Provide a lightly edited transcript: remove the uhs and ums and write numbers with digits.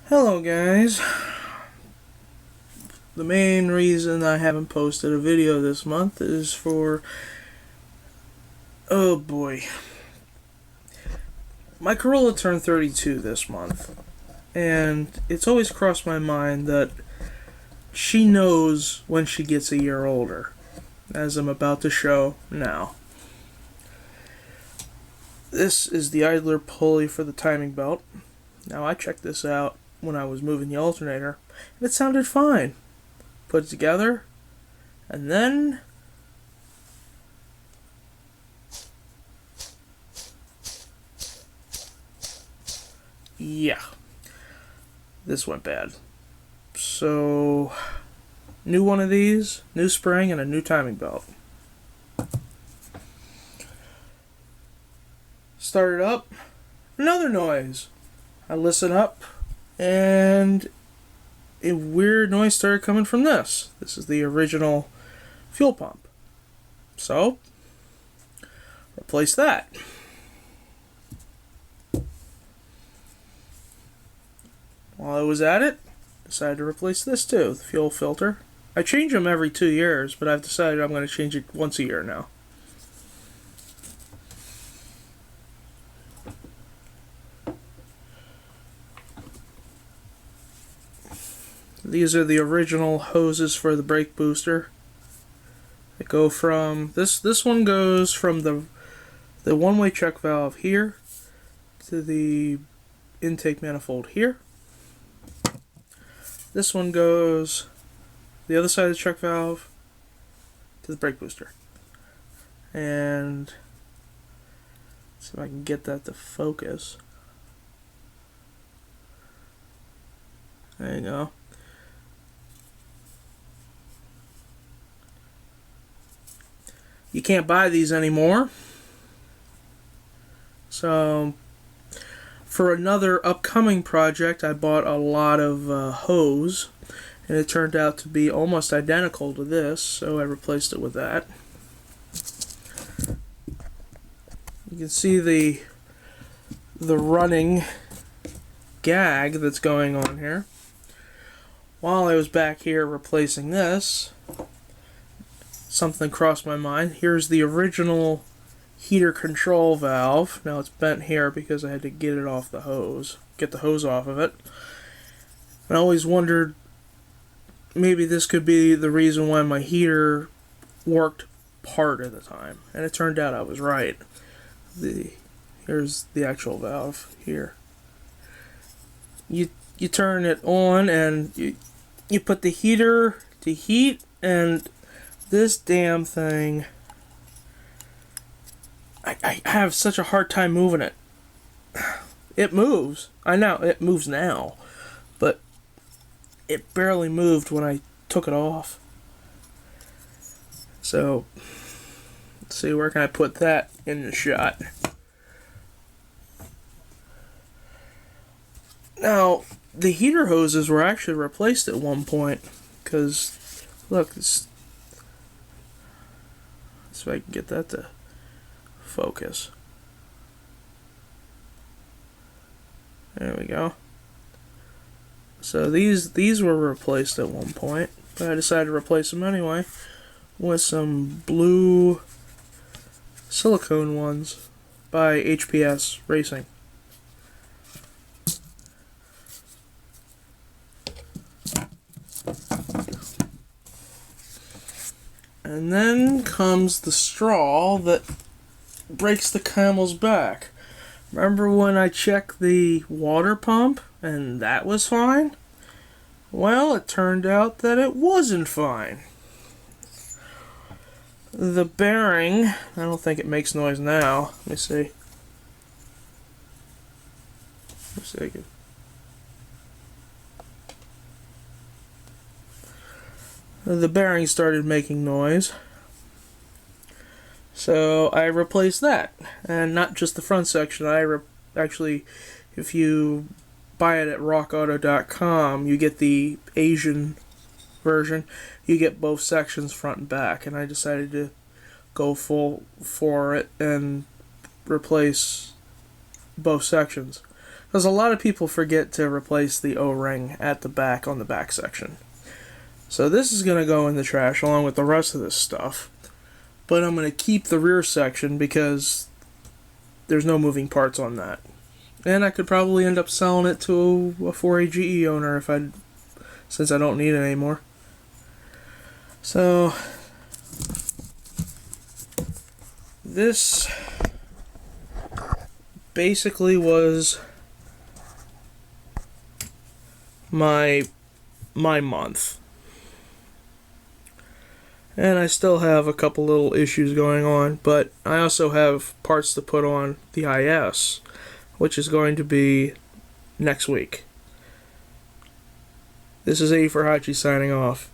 Hello guys. The main reason I haven't posted a video this month is oh boy. My Corolla turned 32 this month, and it's always crossed my mind that she knows when she gets a year older, as I'm about to show now. This is the idler pulley for the timing belt. Now I checked this out when I was moving the alternator, and it sounded fine. Put it together, and then yeah, this went bad. So, new one of these, new spring, and a new timing belt. Started up, another noise. I listen up, and a weird noise started coming from this. This is the original fuel pump. So, replace that. While I was at it, decided to replace this too, the fuel filter. I change them every 2 years, but I've decided I'm going to change it once a year now. These are the original hoses for the brake booster. They go from this one goes from the one-way check valve here to the intake manifold here. This one goes the other side of the check valve to the brake booster. And let's see if I can get that to focus. There you go. You can't buy these anymore. So, for another upcoming project, I bought a lot of hose, and it turned out to be almost identical to this, so I replaced it with that. You can see the running gag that's going on here. While I was back here replacing this, something crossed my mind. Here's the original heater control valve. Now it's bent here because I had to get it off the hose, get the hose off of it. I always wondered maybe this could be the reason why my heater worked part of the time, and it turned out I was right. Here's the actual valve here. You turn it on and you put the heater to heat, and this damn thing, I have such a hard time moving it. It moves. I know, it moves now. But it barely moved when I took it off. So, let's see, where can I put that in the shot? Now, the heater hoses were actually replaced at one point. Because, look, let's see if I can get that to focus. There we go. So these were replaced at one point, but I decided to replace them anyway with some blue silicone ones by HPS Racing. And then comes the straw that breaks the camel's back. Remember when I checked the water pump and that was fine? Well, it turned out that it wasn't fine. The bearing, I don't think it makes noise now. Let me see. Let's see. The bearing started making noise. So I replaced that, and not just the front section. Actually, if you buy it at rockauto.com, you get the Asian version. You get both sections, front and back, and I decided to go full for it and replace both sections. Because a lot of people forget to replace the O-ring at the back on the back section. So this is going to go in the trash along with the rest of this stuff. But I'm going to keep the rear section because there's no moving parts on that. And I could probably end up selling it to a 4AGE owner since I don't need it anymore. So this basically was my month. And I still have a couple little issues going on, but I also have parts to put on the IS, which is going to be next week. This is A for Hachi signing off.